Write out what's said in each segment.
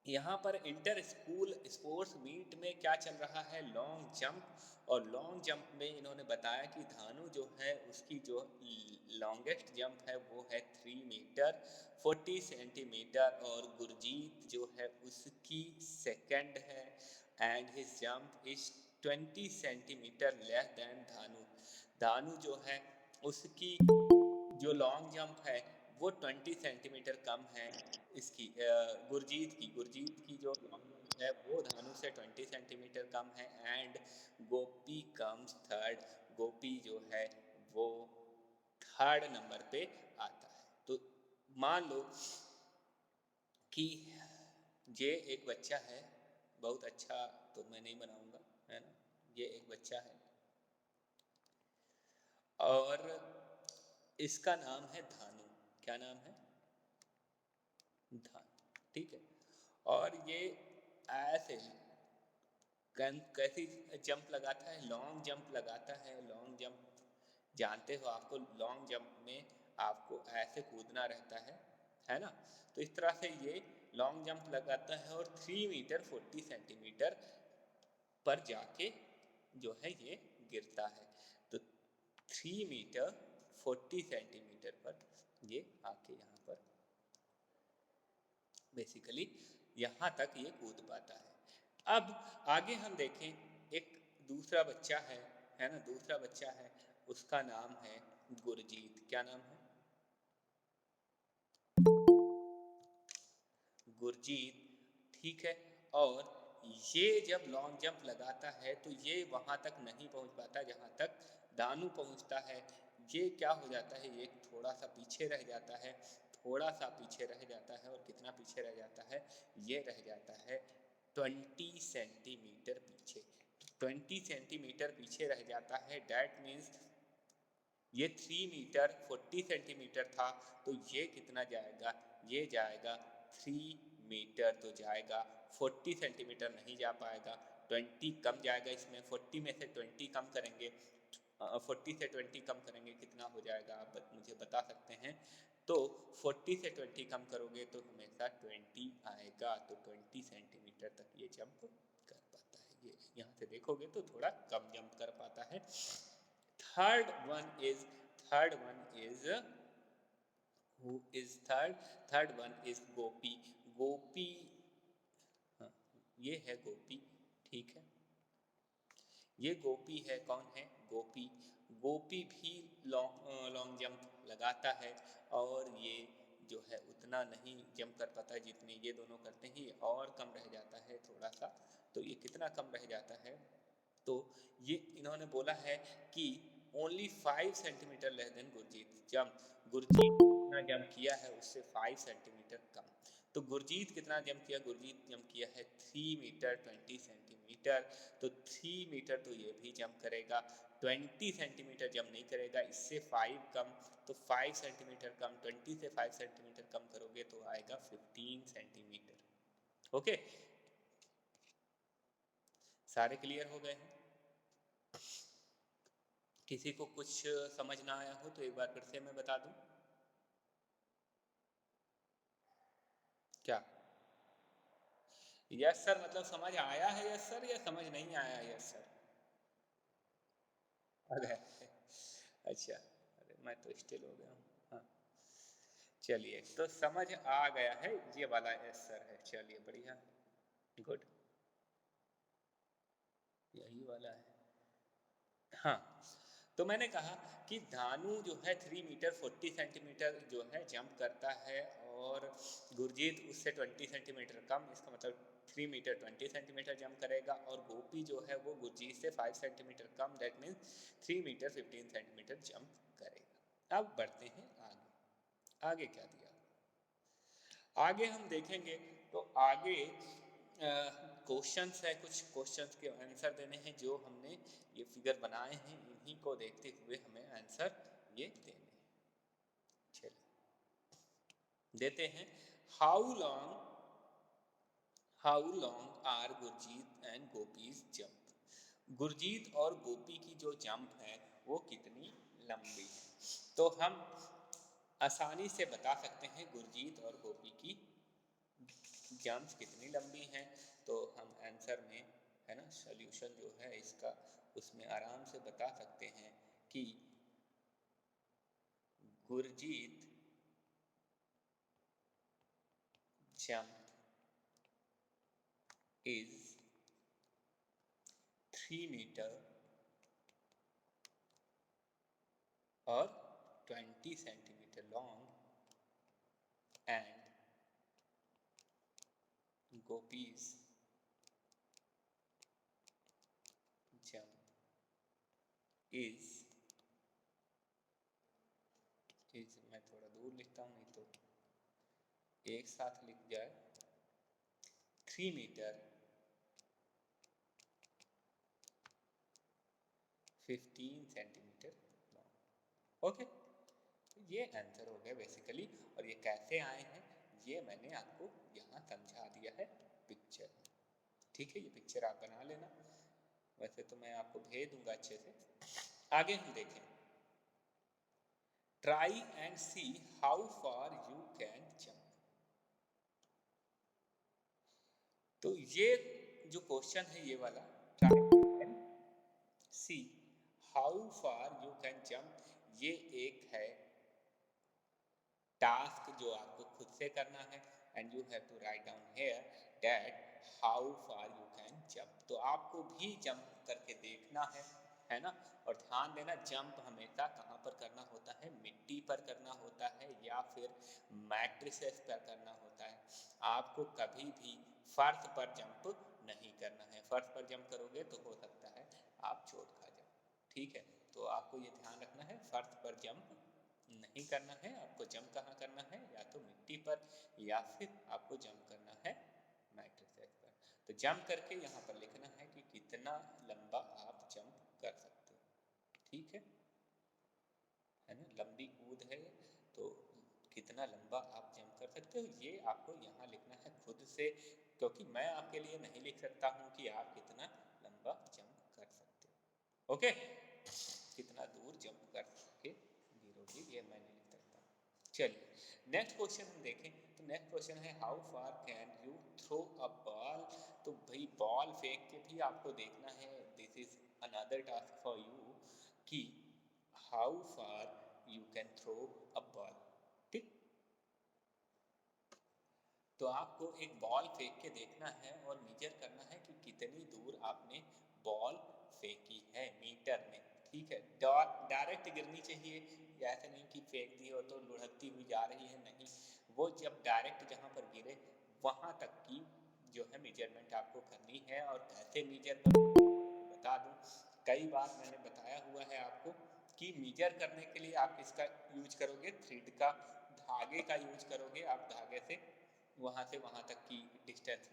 यहाँ पर inter school sports meet में क्या चल रहा है, लॉन्ग जंप। और लॉन्ग जंप में इन्होंने बताया कि धानु जो है उसकी जो लॉन्गेस्ट जंप है वो है 3 मीटर 40 सेंटीमीटर, और गुरजीत जो है उसकी सेकंड है and his jump is 20 centimetre less than धानु। धानु जो है उसकी जो लॉन्ग जंप है वो 20 सेंटीमीटर कम है इसकी गुरजीत की जो लॉन्ग जंप है वो धानु से 20 सेंटीमीटर कम है। एंड गोपी कम्स थर्ड, गोपी जो है वो थर्ड नंबर पे आता है। तो मान लो कि ये एक बच्चा है, बहुत अच्छा तो मैं नहीं बनाऊंगा, है ना। ये एक बच्चा है और इसका नाम है धानु। क्या नाम है? धानु, ठीक है। और ये ऐसे कैसी जंप लगाता है, लॉन्ग जंप लगाता है। लॉन्ग जंप जानते हो आपको, लॉन्ग जंप में आपको ऐसे कूदना रहता है ना। तो इस तरह से ये लॉन्ग जंप लगाता है और 3 मीटर 40 सेंटीमीटर पर जाके जो है ये गिरता है। तो 3 मीटर 40 सेंटीमीटर पर ये आके यहाँ पर बेसिकली यहाँ तक ये कूद पाता है। अब आगे हम देखें, एक दूसरा बच्चा है ना, दूसरा बच्चा है, उसका नाम है गुरजीत। क्या नाम है? गुरजीत, ठीक है। और ये जब लॉन्ग जंप लगाता है तो ये वहाँ तक नहीं पहुँच पाता जहाँ तक दानू पहुँचता है। ये क्या हो जाता है, ये थोड़ा सा पीछे रह जाता है, थोड़ा सा पीछे रह जाता है। और कितना पीछे रह जाता है? ये रह जाता है 20 सेंटीमीटर पीछे। 20 सेंटीमीटर पीछे रह जाता है। डैट मीन्स ये 3 मीटर 40 सेंटीमीटर था, तो ये कितना जाएगा? ये जाएगा 3 मीटर तो जाएगा, 40 सेंटीमीटर नहीं जा पाएगा। 20 कम जाएगा इसमें, 40 में से 20 कम करेंगे, 40 से 20 कम करेंगे कितना हो जाएगा, आप मुझे बता सकते हैं? तो 40 से 20 कम करोगे तो हमेशा 20 आएगा। तो 20 सेंटीमीटर तक ये जंप कर पाता है। ये यहाँ से देखोगे तो थोड़ा कम जंप कर पाता है। Third one is who is third one is गोपी। गोपी, हाँ, ये है गोपी, ठीक है। ये गोपी है, कौन है? गोपी। गोपी भी लॉन्ग जंप लगाता है और ये जो है उतना नहीं जंप कर पाता जितने ये दोनों करते हैं, और कम रह जाता है थोड़ा सा। तो ये कितना कम रह जाता है? तो ये इन्होंने बोला है कि only 5 centimetre less than Gurjeet jump. Gurjeet जितना जंप किया है उससे 5 सेंटीमीटर कम। तो गुरजीत कितना जंप किया? गुरजीत जंप किया है 3 मीटर 20 सेंटीमीटर। तो 3 मीटर तो ये भी जंप करेगा, 20 सेंटीमीटर जंप नहीं करेगा, इससे 5 कम। तो 5 सेंटीमीटर कम, 20 से 5 सेंटीमीटर कम करोगे तो आएगा 15 सेंटीमीटर। ओके, सारे क्लियर हो गए हैं? किसी को कुछ समझ ना आया हो तो एक बार फिर से मैं बता दूं। क्या यस सर मतलब समझ आया है यस सर, या समझ नहीं आया यस सर? अरे अच्छा, अरे मैं तो स्टिल हो गया हूँ। हाँ, चलिए तो समझ आ गया है, ये वाला यस सर है। चलिए बढ़िया, गुड, यही वाला है। हाँ, तो मैंने कहा कि धानु जो है 3 मीटर 40 सेंटीमीटर जो है जंप करता है, और गुरजीत उससे 20 सेंटीमीटर कम, इसका मतलब 3 मीटर 20 सेंटीमीटर जंप करेगा। और गोपी जो है वो गुरजीत से 5 सेंटीमीटर कम, that means 3 metre 15 centimetre jump करेगा। अब बढ़ते हैं आगे। आगे क्या दिया? आगे हम देखेंगे तो आगे क्वेश्चंस है, कुछ क्वेश्चंस के आंसर देने हैं। जो हमने ये फिगर बनाए हैं इन्हीं को देखते हुए हमें आंसर ये देने हैं। चलिए देते हैं। How long how long are Gurjeet and Gopi's jump. Gurjeet और गोपी की जो जंप है वो कितनी लंबी है? तो हम आसानी से बता सकते हैं गुरजीत और गोपी की जंप्स कितनी लंबी हैं, तो हम आंसर में, है ना, सॉल्यूशन जो है इसका उसमें आराम से बता सकते हैं कि Gurjeet jump is 3 meter or 20 centimeter long and Gopi's jump is मैं थोड़ा दूर लिखता हूँ नहीं तो एक साथ लिख जाए, 3 मीटर 15 सेंटीमीटर लॉन्ग। ओके, तो ये आंसर हो गया बेसिकली। और ये कैसे आए हैं ये मैंने आपको यहाँ समझा दिया है पिक्चर में, ठीक है। ये पिक्चर आप बना लेना, वैसे तो मैं आपको भेज दूंगा अच्छे से। आगे हम देखें, try and see how far you can jump. तो ये जो क्वेश्चन है ये वाला, try and see how far you can jump, ये एक है टास्क जो आपको खुद से करना है and you have to write down here that how far you can jump. तो आपको भी जंप करके देखना है ना। और ध्यान देना, जंप हमेशा कहाँ पर करना होता है, मिट्टी पर करना होता है या फिर मैट्रिसेस पर करना होता है। आपको कभी भी फर्श पर जंप नहीं करना है। फर्श पर जंप करोगे तो हो सकता है आप चोट खा जाओ, ठीक है। तो आपको ये ध्यान रखना है, फर्श पर जंप नहीं करना है। आपको जंप कहाँ करना है, या तो मिट्टी पर या फिर आपको जंप करना है मैट्रिसेस पर। तो जंप करके यहाँ पर लिखना है कि कितना लंबा आप जंप कर सकते हो, ठीक है ना। लंबी कूद है तो कितना लंबा आप जंप कर सकते हो, ये आपको यहाँ लिखना है खुद से, क्योंकि मैं आपके लिए नहीं लिख सकता हूँ कि आप कितना लंबा जंप कर सकते हो। ओके, कितना दूर जंप कर के गिरोगे ये मैं नहीं लिख सकता। चलिए नेक्स्ट क्वेश्चन हम देखें। तो नेक्स्ट क्वेश्चन है how far can you throw a ball. तो भाई बॉल फेंक के भी आपको देखना है, this is another task for you कि how far you can throw a ball, ठीक। तो आपको एक बॉल फेंक के देखना है और मेजर करना है कि कितनी दूर आपने बॉल फेंकी है मीटर में, ठीक है। डायरेक्ट गिरनी चाहिए, ऐसे नहीं कि फेंक दी हो तो लुढ़कती हुई जा रही है, नहीं। वो जब डायरेक्ट जहाँ पर गिरे वहाँ तक की जो है मेजरमेंट आपको करनी है। और कैसे मेजर बता दूँ, कई बार मैंने बताया हुआ है आपको कि मेजर करने के लिए आप इसका यूज करोगे, थ्रेड का, धागे का यूज करोगे। आप धागे से वहाँ तक की डिस्टेंस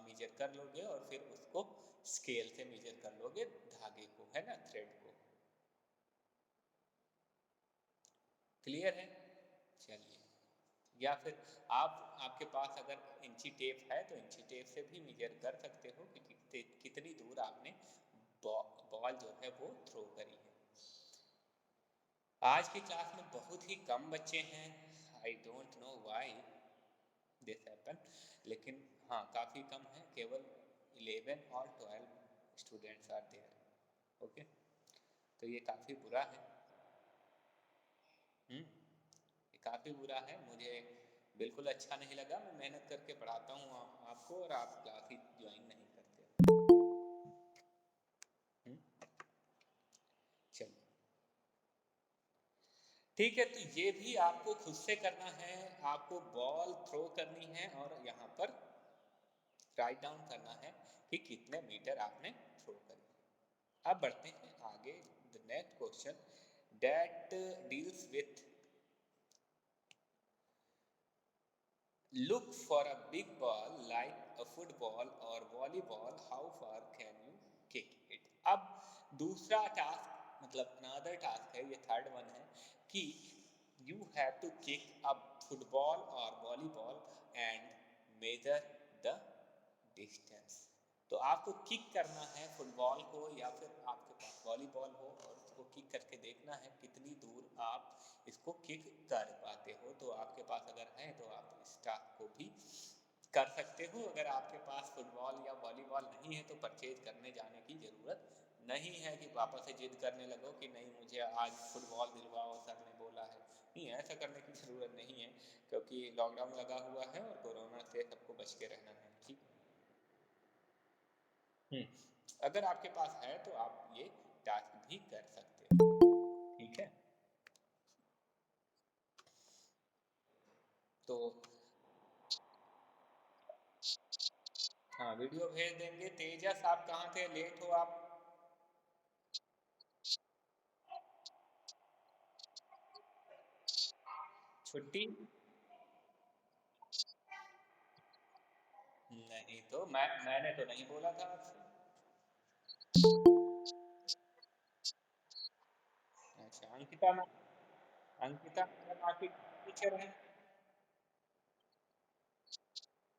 मेजर कर लोगे और फिर उसको स्केल से मेजर कर लोगे धागे को, है ना, थ्रेड को। क्लियर है? चलिए, या फिर आपके पास अगर इंची टेप है तो इंची टेप से भी मेजर कर सकते हो कि कितनी दूर आपने बॉल जो है वो थ्रो करी है। आज की क्लास में बहुत ही कम बच्चे हैं, I don't know why this happen, लेकिन हाँ काफ़ी कम है, केवल 11 और 12 स्टूडेंट्स आर देयर। ओके, तो ये काफ़ी बुरा है। ये काफ़ी बुरा है, मुझे बिल्कुल अच्छा नहीं लगा। मैं मेहनत करके पढ़ाता हूँ आपको और आप क्लास ही ज्वाइन नहीं करते। चलिए ठीक है, तो ये भी आपको खुद से करना है। आपको बॉल थ्रो करनी है और यहाँ पर राइट डाउन करना है कि कितने मीटर आपने थ्रो करी। अब बढ़ते हैं आगे। The next question that deals with look for a big ball like a football or volleyball, how far can you kick it। अब दूसरा टास्क मतलब another टास्क है, ये थर्ड वन है कि you have to kick a football or volleyball and measure the distance। तो आपको kick करना है फुटबॉल को या फिर आपके पास वॉलीबॉल हो और उसको किक करके देखना है कितनी दूर आप इसको किक कर पाते हो। तो आपके पास अगर है तो आप इस टास्क को भी कर सकते हो। अगर आपके पास फुटबॉल या वॉलीबॉल नहीं है तो परचेज करने जाने की ज़रूरत नहीं है कि वापस से जिद करने लगो कि नहीं मुझे आज फुटबॉल दिलवाओ, सर ने बोला है। नहीं, ऐसा करने की ज़रूरत नहीं है, क्योंकि लॉकडाउन लगा हुआ है और कोरोना से सबको बच के रहना है। ठीक। अगर आपके पास है तो आप ये टास्क भी कर सकते हो। ठीक है। तो हाँ, वीडियो भेज देंगे। तेजस, आप कहाँ थे? लेट हो आप? छुट्टी? नहीं तो मैंने तो नहीं बोला था आपसे। अच्छा, अंकिता मैडम आपकी टीचर हैं?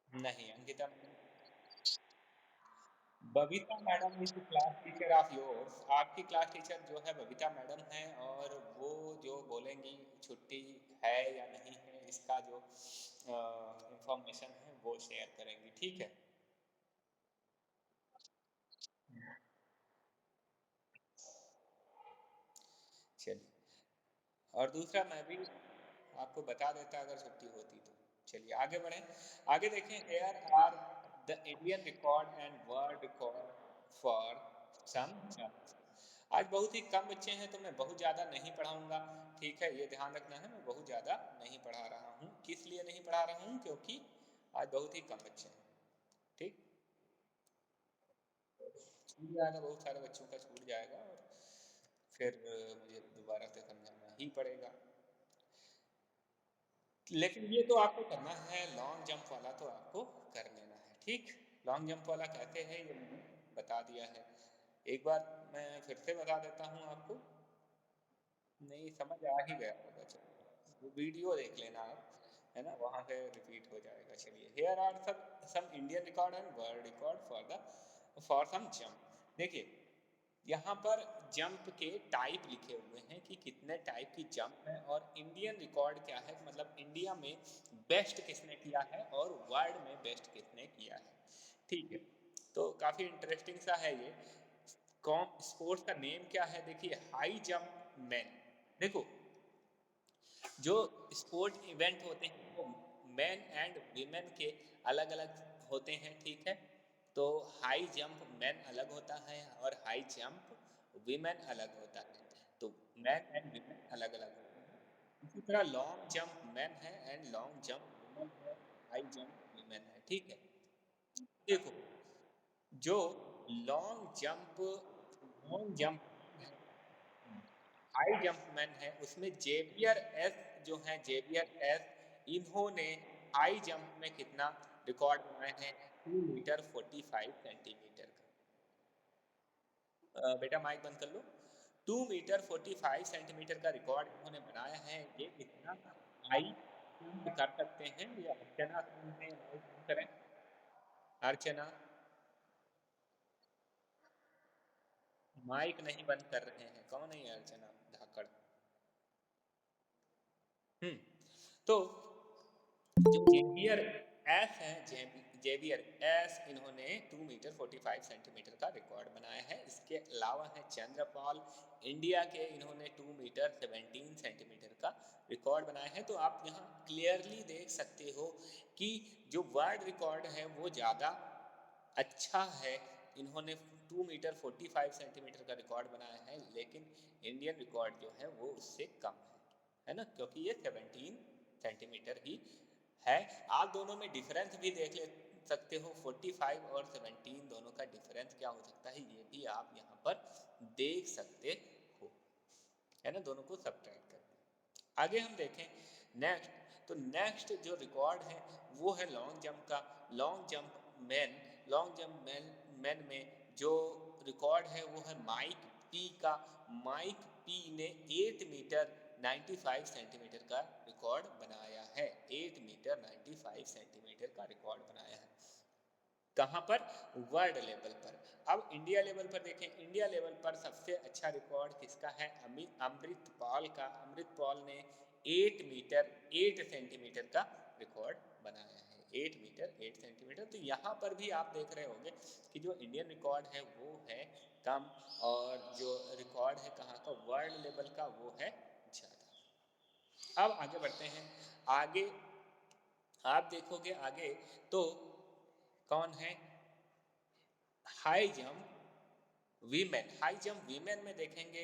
नहीं, Ankita Babita madam is class teacher of yours. आपकी क्लास टीचर जो है बबीता मैडम है, और वो जो बोलेंगी छुट्टी है या नहीं है, इसका जो इंफॉर्मेशन है वो शेयर करेंगी। ठीक है। चलिए, और दूसरा मैं भी आपको बता देता अगर छुट्टी होती तो। चलिए आगे बढ़ें। आगे देखें, here are the Indian record and world record for some jumps. आज बहुत ही कम बच्चे हैं तो मैं बहुत ज़्यादा नहीं पढ़ाऊंगा। ठीक है, ये ध्यान रखना है, मैं बहुत ज़्यादा नहीं पढ़ा रहा हूँ। किस लिए नहीं पढ़ा रहा हूँ? क्योंकि आज बहुत ही कम बच्चे हैं। ठीक। छूट जाएगा, बहुत सारे बच्चों का छूट जाएगा, और फिर मुझे दोबारा से समझाना ही पड़ेगा। लेकिन ये तो आपको करना है, लॉन्ग जंप वाला तो आपको कर लेना है। ठीक। लॉन्ग जंप वाला कहते हैं ये मैंने बता दिया है। एक बार मैं फिर से बता देता हूँ आपको। नहीं, समझ आ ही गया होगा। चलो, वो वीडियो देख लेना आप, है ना, वहाँ से रिपीट हो जाएगा। चलिए, here are some Indian record and world record for some jump. देखिए, यहाँ पर जंप के टाइप लिखे हुए हैं कि कितने टाइप की जंप है, और इंडियन रिकॉर्ड क्या है, मतलब इंडिया में बेस्ट किसने किया है और वर्ल्ड में बेस्ट किसने किया है। ठीक है। तो काफ़ी इंटरेस्टिंग सा है ये। कौन स्पोर्ट्स का नेम क्या है? देखिए, हाई जंप मैन। देखो, जो स्पोर्ट इवेंट होते हैं वो मेन एंड वीमेन के अलग अलग होते हैं। ठीक है। तो हाई जंप मैन अलग होता है और हाई जंप वीमेन अलग होता है। तो मैन एंड वीमेन अलग अलग होते हैं। इसी तरह लॉन्ग जंप मैन है एंड लॉन्ग जंप वीमेन है, हाई जंप वीमेन है। ठीक है। देखो, जो लॉन्ग जंप हाई जंपमैन है, उसमें जेवियर एस जो है, जेवियर एस, इन्होंने हाई जंप में कितना रिकॉर्ड बनाए हैं? 2 मीटर 45 सेंटीमीटर का। बेटा माइक बंद कर लो। 2 मीटर 45 सेंटीमीटर का रिकॉर्ड इन्होंने बनाया है। ये कितना हाई जंप कर सकते हैं? ये अर्चना सिंह ने माइक बंद करें। अर्चना, माइक नहीं बंद कर रहे हैं। कौन है ये अर्चना धाकड़? हम्म। तो जो जेवियर एस है, जेवियर एस, इन्होंने 2 मीटर 45 सेंटीमीटर का रिकॉर्ड बनाया है। इसके अलावा है चंद्रपाल, इंडिया के, इन्होंने 2 मीटर 17 सेंटीमीटर का रिकॉर्ड बनाया है। तो आप यहाँ क्लियरली देख सकते हो कि जो वर्ल्ड रिकॉर्ड है वो ज़्यादा अच्छा है। इन्होंने 2 मीटर 45 सेंटीमीटर का रिकॉर्ड बनाया है, लेकिन इंडियन रिकॉर्ड जो है वो उससे कम है ना, क्योंकि ये 17 सेंटीमीटर ही है। आप दोनों में डिफरेंस भी देख ले सकते हो। 45 और 17 दोनों का डिफरेंस क्या हो सकता है, ये भी आप यहाँ पर देख सकते हो, है ना। दोनों को सब्ट्रैक्ट करके आगे हम देखें नेक्स्ट। तो नेक्स्ट जो रिकॉर्ड है वो है लॉन्ग जंप का। Long jump man long jump man में जो रिकॉर्ड है वो है माइक पी का। माइक पी ने 8 मीटर 95 सेंटीमीटर का रिकॉर्ड बनाया है। 8 मीटर 95 सेंटीमीटर का रिकॉर्ड बनाया है। कहाँ पर? वर्ल्ड लेवल पर। अब इंडिया लेवल पर देखें। इंडिया लेवल पर सबसे अच्छा रिकॉर्ड किसका है? अमृत पाल का। अमृत पाल ने 8 मीटर 8 सेंटीमीटर का रिकॉर्ड बनाया है। 8 मीटर 8 सेंटीमीटर। तो यहाँ पर भी आप देख रहे होंगे कि जो इंडियन रिकॉर्ड है वो है कम, और जो रिकॉर्ड है कहाँ का, वर्ल्ड लेवल का, वो है ज़्यादा। अब आगे बढ़ते हैं। आगे आप देखोगे आगे तो कौन है, high jump women. High jump women में देखेंगे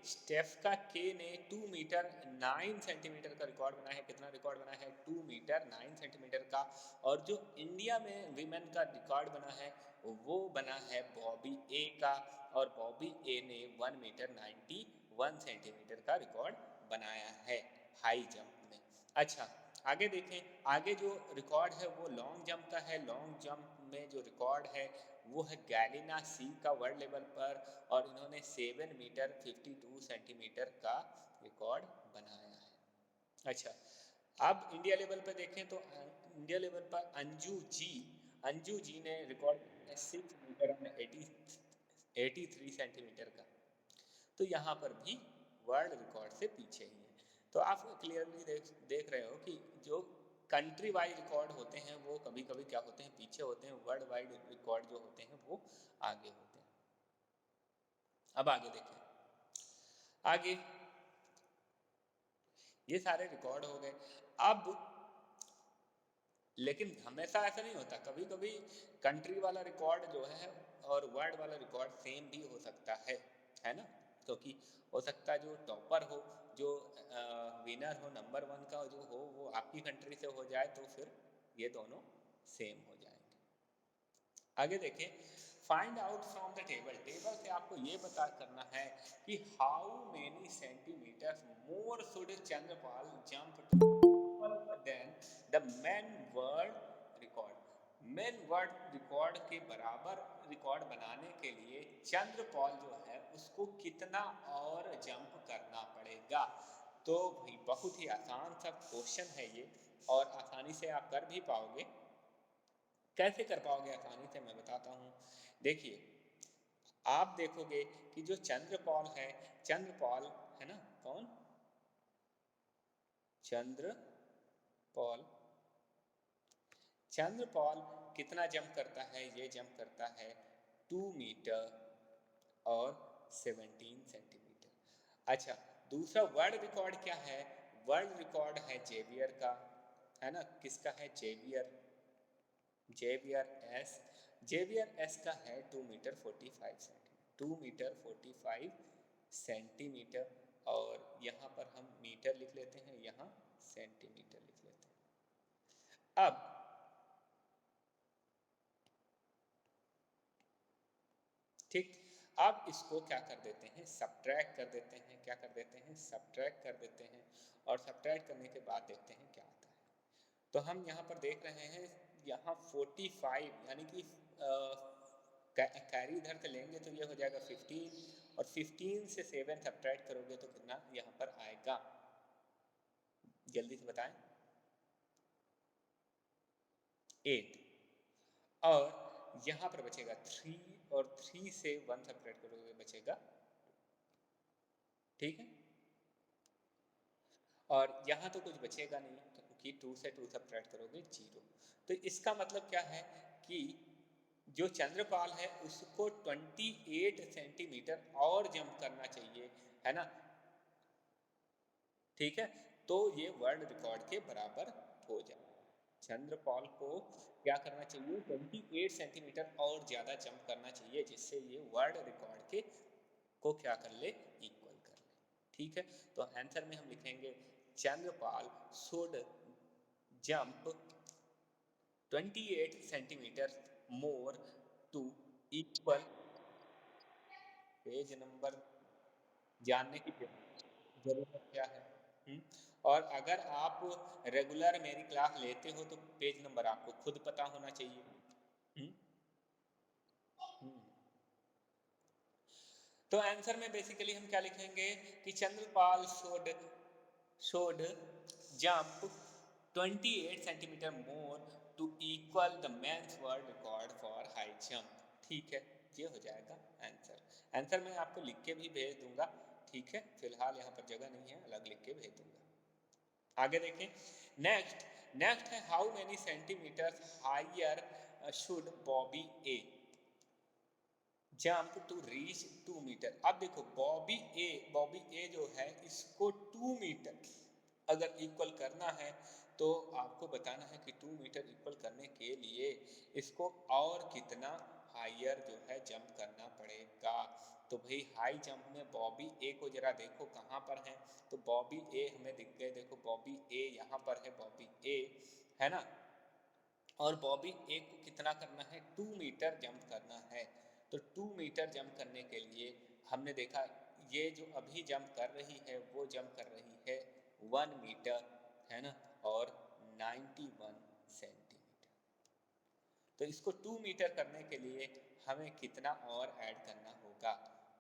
स्टेफका के ने 2 मीटर 9 सेंटीमीटर का रिकॉर्ड बनाया है। कितना रिकॉर्ड बनाया है, 2 मीटर 9 सेंटीमीटर का। और जो इंडिया में विमेन का रिकॉर्ड बना है वो बना है बॉबी ए का, और बॉबी ए ने 1 मीटर 91 सेंटीमीटर का रिकॉर्ड बनाया है हाई जंप में। अच्छा आगे देखें, आगे जो रिकॉर्ड है वो लॉन्ग जंप का है। लॉन्ग जंप में जो रिकॉर्ड है वो है गैलिना सी का वर्ल्ड लेवल पर, और इन्होंने 7 मीटर 52 सेंटीमीटर का रिकॉर्ड बनाया है। अच्छा अब इंडिया लेवल पर देखें तो इंडिया लेवल पर अंजू जी ने रिकॉर्ड 6 मीटर 83 सेंटीमीटर का। तो यहाँ पर भी वर्ल्ड रिकॉर्ड से पीछे ही है। तो आप क्लियरली देख रहे हो कि जो कंट्री वाइड रिकॉर्ड होते हैं वो कभी कभी क्या होते हैं, पीछे होते हैं। वर्ल्ड वाइड रिकॉर्ड जो होते हैं वो आगे होते हैं। अब आगे देखें, आगे ये सारे रिकॉर्ड हो गए। अब लेकिन हमेशा ऐसा नहीं होता, कभी कभी कंट्री वाला रिकॉर्ड जो है और वर्ल्ड वाला रिकॉर्ड सेम भी हो सकता है ना। क्योंकि हो सकता है जो टॉपर हो, जो विनर हो, नंबर 1 का जो हो, वो आपकी कंट्री से हो जाए, तो फिर ये दोनों सेम हो जाएंगे। आगे देखें, find out from the table. Table से आपको ये पता करना है कि how many centimetre more should Chandrapal jump then the men world record. Men world record के बराबर रिकॉर्ड बनाने के लिए चंद्रपाल जो है उसको कितना और जंप करना पड़ेगा। तो भाई बहुत ही आसान सा क्वेश्चन है ये, और आसानी से आप कर भी पाओगे। कैसे कर पाओगे आसानी से, मैं बताता हूँ। देखिए आप देखोगे कि जो चंद्रपाल है ना, कौन, चंद्रपाल कितना जंप करता है, ये जंप करता है 2 मीटर और 17 सेंटीमीटर। अच्छा दूसरा वर्ल्ड रिकॉर्ड क्या है, वर्ल्ड रिकॉर्ड है जेवियर का, है ना, किसका है, जेवियर एस का है 2 मीटर 45 सेंटीमीटर, 2 मीटर 45 सेंटीमीटर। और यहाँ पर हम मीटर लिख लेते हैं, यहाँ सेंटीमीटर लिख लेते हैं। अब ठीक, अब इसको क्या कर देते हैं, सब्ट्रैक्ट कर देते हैं। क्या कर देते हैं, सब्ट्रैक्ट कर देते हैं। और सब्ट्रैक्ट करने के बाद देखते हैं क्या आता है। तो हम यहाँ पर देख रहे हैं, यहाँ 45 यानी कि कैरी इधर से लेंगे तो ये हो जाएगा 15, और 15 से 7 सब्ट्रैक्ट करोगे तो कितना यहाँ पर आएगा, जल्दी से बताएं, 8। और यहाँ पर बचेगा 3, और 3 से 1 सब्ट्रैक्ट करोगे बचेगा, ठीक है। और यहाँ तो कुछ बचेगा नहीं, क्योंकि 2 से 2 सब्ट्रैक्ट करोगे 0। तो इसका मतलब क्या है कि जो चंद्रपाल है उसको 28 सेंटीमीटर और जंप करना चाहिए, है ना, ठीक है। तो ये वर्ल्ड रिकॉर्ड के बराबर हो जाए। चंद्रपाल को क्या करना चाहिए, 28 सेंटीमीटर और ज़्यादा जंप करना चाहिए, जिससे ये वर्ल्ड रिकॉर्ड के को क्या कर ले, इक्वल कर ले, ठीक है। तो आंसर में हम लिखेंगे Chandrapal should jump 28 centimetre more to equal. Page number जानने की जरूरत क्या है, और अगर आप रेगुलर मेरी क्लास लेते हो तो पेज नंबर आपको खुद पता होना चाहिए। हम्म हम्म। तो आंसर में बेसिकली हम क्या लिखेंगे कि Chandrapal should jump 28 centimetre more to equal the men's world record for high jump, ठीक है। ये हो जाएगा आंसर। आंसर मैं आपको लिख के भी भेज दूंगा, ठीक है, फिलहाल यहाँ पर जगह नहीं है, अलग लिख के भेज दूंगा। आगे देखें। नेक्स्ट नेक्स्ट है how many centimetre higher should Bobby a jump to reach 2 metre. अब देखो बॉबी ए जो है इसको 2 मीटर अगर इक्वल करना है तो आपको बताना है कि 2 मीटर इक्वल करने के लिए इसको और कितना हायर जो है जंप करना पड़ेगा। तो भाई हाई जंप में बॉबी ए को जरा देखो कहाँ पर है, तो बॉबी ए हमें दिख गए, देखो बॉबी ए यहाँ पर है, बॉबी ए है ना। और बॉबी ए को कितना करना है, 2 मीटर जंप करना है। तो 2 मीटर जंप करने के लिए हमने देखा ये जो अभी जंप कर रही है वो जंप कर रही है 1 मीटर है ना, और 91 सेंटीमीटर। तो इसको 2 मीटर करने के लिए हमें कितना और ऐड करना होगा।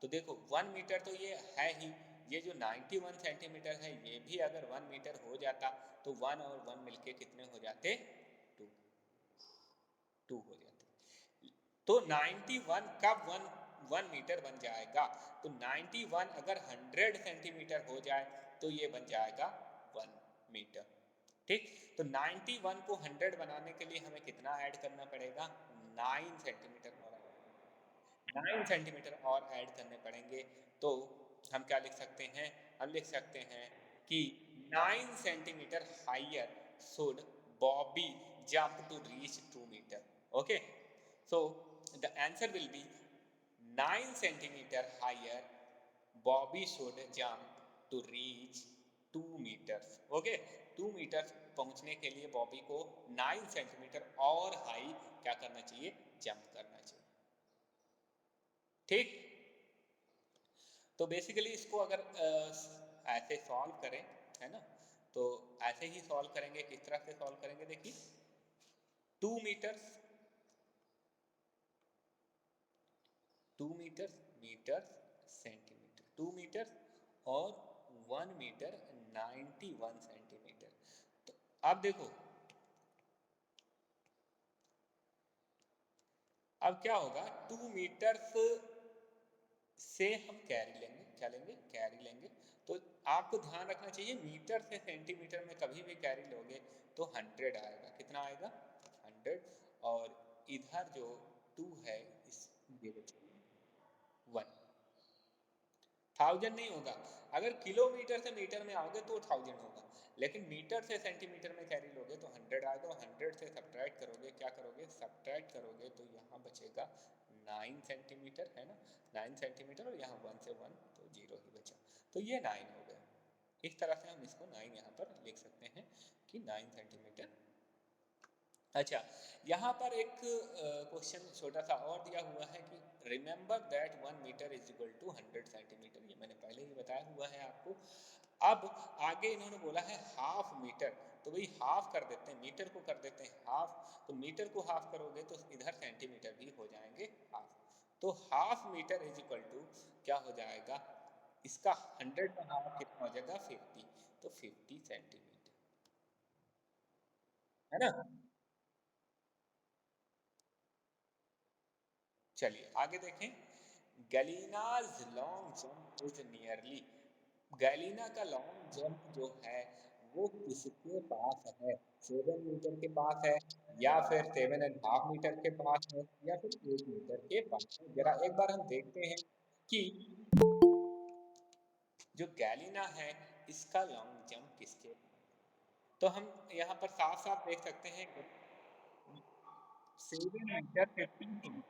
तो देखो 1 मीटर तो ये है ही, ये जो 91 सेंटीमीटर है ये भी अगर 1 मीटर हो जाता तो 1 और 1 मिलके कितने हो जाते, 2 हो जाते। तो 91 कब 1 मीटर बन जाएगा, तो 91 अगर 100 सेंटीमीटर हो जाए तो ये बन जाएगा 1 मीटर। ठीक, तो 91 को 100 बनाने के लिए हमें कितना ऐड करना पड़ेगा, 9 सेंटीमीटर और 9 सेंटीमीटर और ऐड करने पड़ेंगे। तो हम क्या लिख सकते हैं, हम लिख सकते हैं कि 9 centimetre higher should Bobby jump to reach 2 metre. Okay, so the answer will be 9 centimeter higher Bobby should jump to reach 2 meters. Okay, 2 meters पहुंचने के लिए बॉबी को 9 सेंटीमीटर और हाई क्या करना चाहिए, जंप करना चाहिए। ठीक, तो बेसिकली इसको अगर ऐसे सॉल्व करें है ना, तो ऐसे ही सॉल्व करेंगे। किस तरह से सॉल्व करेंगे, देखिए 2 metres 2 metres metres centimetre, 2 metres और 1 मीटर 91 सेंटीमीटर। तो अब देखो अब क्या होगा, 2 मीटर्स से हम कैरी लेंगे, क्या लेंगे, कैरी लेंगे। तो आपको ध्यान रखना चाहिए मीटर से सेंटीमीटर में कभी भी कैरी लोगे तो 100 आएगा। कितना आएगा, 100। और इधर जो 2 है इस ये बचेगा 1। 1000 नहीं होगा, अगर किलोमीटर से मीटर में आओगे तो 1000 होगा, लेकिन मीटर से सेंटीमीटर में कैरी लोगे तो 100 आएगा। 100 से सब्ट्रैक्ट करोगे, क्या करोगे, सब्ट्रैक्ट करोगे तो यहाँ बचेगा 9 सेंटीमीटर है ना, 9 सेंटीमीटर, और यहाँ 1 से 1 तो 0 ही बचा, तो ये 9 हो गया। इस तरह से हम इसको 9 यहाँ पर लिख सकते हैं कि 9 सेंटीमीटर। अच्छा, यहाँ पर एक क्वेश्चन छोटा सा और दिया हुआ है कि remember that 1 metre is equal to 100 centimetre. ये मैंने पहले ही बताया हुआ है आपको। अब आगे इन्होंने बोला है हाफ मीटर, तो भाई हाफ कर देते हैं, मीटर को कर देते हैं हाफ। तो मीटर को हाफ करोगे तो इधर सेंटीमीटर भी हो जाएंगे हाफ। तो half metre is equal to क्या हो जाएगा, इसका 100 का हाफ कितना हो जाएगा, 50। तो 50 सेंटीमीटर है ना। चलिए आगे देखें। Galina's long jump is nearly, Galina का लॉन्ग जंप जो है वो किसके पास है, 7 मीटर के पास है, या फिर 7.5 मीटर के पास है, या फिर 8 मीटर के पास है। जरा एक बार हम देखते हैं कि जो गैलीना है इसका लॉन्ग जंप किसके, तो हम यहाँ पर साफ साफ देख सकते हैं 7 मीटर 52,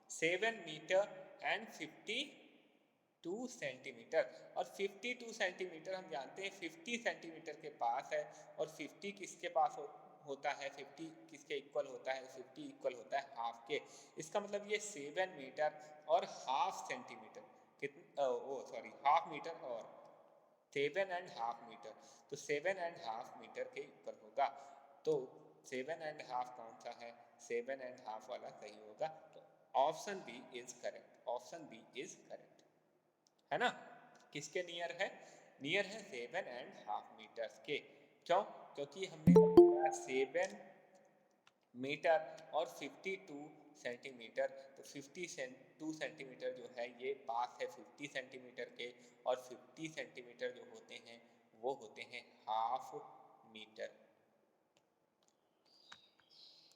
7 मीटर एंड 52 सेंटीमीटर। और 52 सेंटीमीटर हम जानते हैं 50 सेंटीमीटर के पास है, और 50 किसके पास होता है, 50 किसके इक्वल होता है, 50 इक्वल होता है हाफ के। इसका मतलब ये 7 मीटर और हाफ सेंटीमीटर कितना, ओ सॉरी हाफ मीटर और 7.5 मीटर, तो 7.5 मीटर के ऊपर होगा। तो 7.5 कौन सा है, 7.5 वाला सही होगा। तो option B is correct, option B is correct है ना। किसके नियर है, नियर है 7.5 मीटर्स के। क्यों, क्योंकि हमने 7 मीटर और 52 सेंटीमीटर, तो 52 सेंटीमीटर जो है ये पास है 50 सेंटीमीटर के, और 50 सेंटीमीटर जो होते हैं वो होते हैं हाफ मीटर।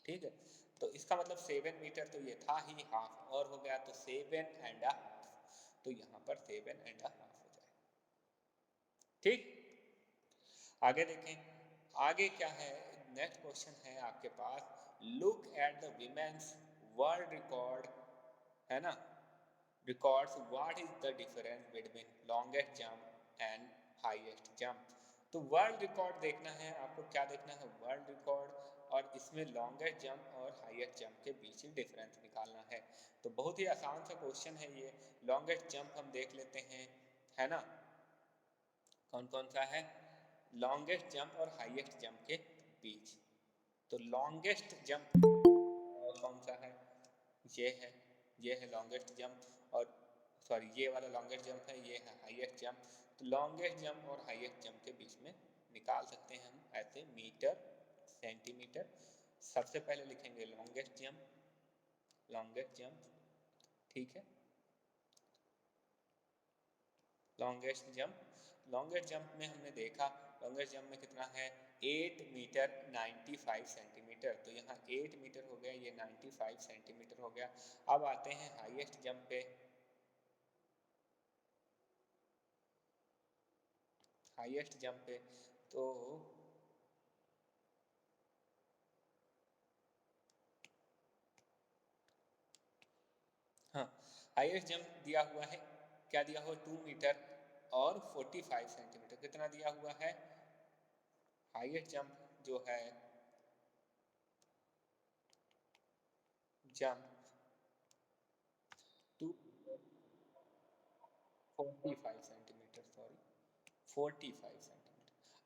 ठीक है, तो इसका मतलब 7 मीटर तो ये था ही, हाफ और हो गया तो 7.5, तो यहाँ पर 7.5 हो जाए। ठीक, आगे देखें, आगे क्या है, नेक्स्ट क्वेश्चन है आपके पास, look at the women's world record, है ना, records, what is the difference between longest jump and highest jump. तो वर्ल्ड रिकॉर्ड देखना है आपको, क्या देखना है, वर्ल्ड रिकॉर्ड, और इसमें लॉन्गेस्ट जंप और हाईएस्ट जंप के बीच डिफरेंस निकालना है। तो बहुत ही आसान सा क्वेश्चन है ये। लॉन्गेस्ट जंप हम देख लेते हैं, है ना, कौन कौन सा है, लॉन्गेस्ट जंप और हाईएस्ट जंप के बीच। तो लॉन्गेस्ट जंप कौन सा है, ये है लॉन्गेस्ट जंप, और सॉरी ये वाला लॉन्गेस्ट जंप है, ये है हाईएस्ट जंप। तो लॉन्गेस्ट जंप और हाईएस्ट जंप के बीच में निकाल सकते हैं हम ऐसे, मीटर सेंटीमीटर। सबसे पहले लिखेंगे लॉन्गेस्ट जंप, लॉन्गेस्ट जंप, ठीक है, लॉन्गेस्ट जंप। लॉन्गेस्ट जंप में हमने देखा, लॉन्गेस्ट जंप में कितना है, 8 मीटर 95 सेंटीमीटर। तो यहाँ 8 मीटर हो गया, ये 95 सेंटीमीटर हो गया। अब आते हैं हाईएस्ट जंप पे, हाईएस्ट जंप पे, तो हाँ, हाईएस्ट जंप दिया हुआ है, क्या दिया हुआ, 2 मीटर और 45 सेंटीमीटर। कितना दिया हुआ है, हाईएस्ट जंप जो है, जंप 245 सेंटीमीटर, सॉरी 45 सेंटीमीटर।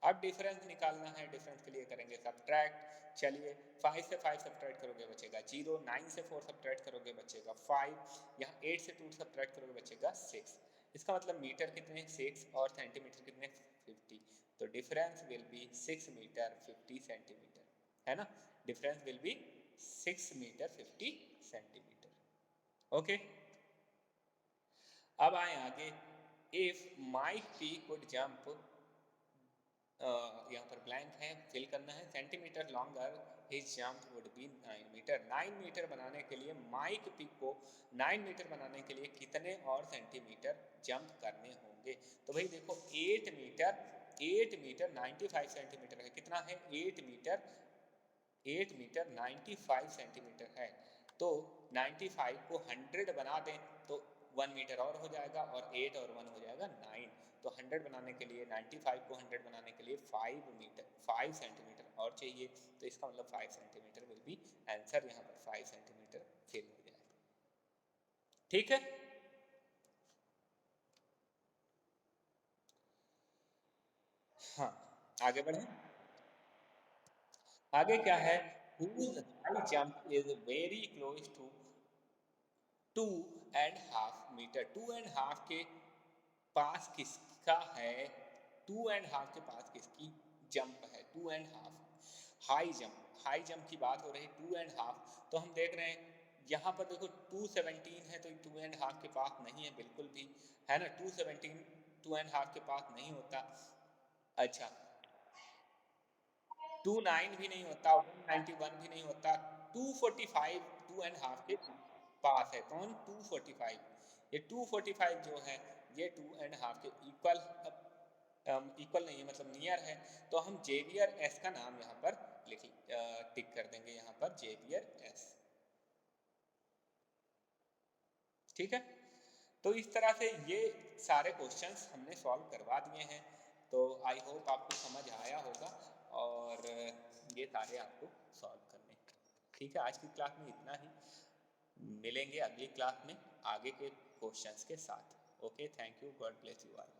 अब डिफरेंस निकालना है, डिफरेंस के लिए करेंगे सब्ट्रैक्ट। चलिए 5 से 5 सब्ट्रैक्ट करोगे बचेगा 0, 9 से 4 सब्ट्रैक्ट करोगे बचेगा 5, यहाँ 8 से 2 सब्ट्रैक्ट करोगे बचेगा 6। इसका मतलब मीटर कितने, 6, और सेंटीमीटर कितने, 50। तो difference will be 6 metre 50 centimetre, है ना, difference will be 6 metre 50 centimetre. Okay, अब आए आगे, if Mike P could jump, यहाँ पर ब्लैंक है, फिल करना है, centimetre longer his jump would be 9 metre. 9 metre बनाने के लिए माइक पी को 9 मीटर बनाने के लिए कितने और सेंटीमीटर जंप करने होंगे। तो भाई देखो 8 मीटर 95 सेंटीमीटर है, कितना है, 8 मीटर 95 सेंटीमीटर है। तो 95 को 100 बना दें तो 1 मीटर और हो जाएगा, और 8 और 1 हो जाएगा 9। तो 100 बनाने के लिए, 95 को 100 बनाने के लिए 5 सेंटीमीटर और चाहिए। तो इसका मतलब 5 सेंटीमीटर विल बी आंसर, यहाँ पर 5 सेंटीमीटर फिल हो जाए। ठीक है, हाँ, आगे बढ़े, आगे क्या है, whose high jump is very close to 2.5 metre. 2.5 के पास किसका है, 2.5 के पास किसकी जंप है, 2.5 हाई जंप, हाई जंप की बात हो रही, 2.5। तो हम देख रहे हैं यहाँ पर देखो 217 है, तो 2.5 के पास नहीं है बिल्कुल भी, है ना, 217 2.5 के पास नहीं होता। अच्छा, 29 भी नहीं होता, 191 भी नहीं होता, 245 2.5 के पास है, कौन, 245। ये 245 जो है ये 2.5 के इक्वल, इक्वल नहीं है मतलब नियर है। तो हम जेवियर एस का नाम यहाँ पर लिख टिक कर देंगे, यहाँ पर जेवियर एस। ठीक है, तो इस तरह से ये सारे क्वेश्चंस हमने सॉल्व करवा दिए हैं। तो आई होप आपको समझ आया होगा, और ये सारे आपको सॉल्व करने। ठीक है, आज की क्लास में इतना ही, मिलेंगे अगली क्लास में आगे के क्वेश्चंस के साथ। Okay, thank you, God bless you all.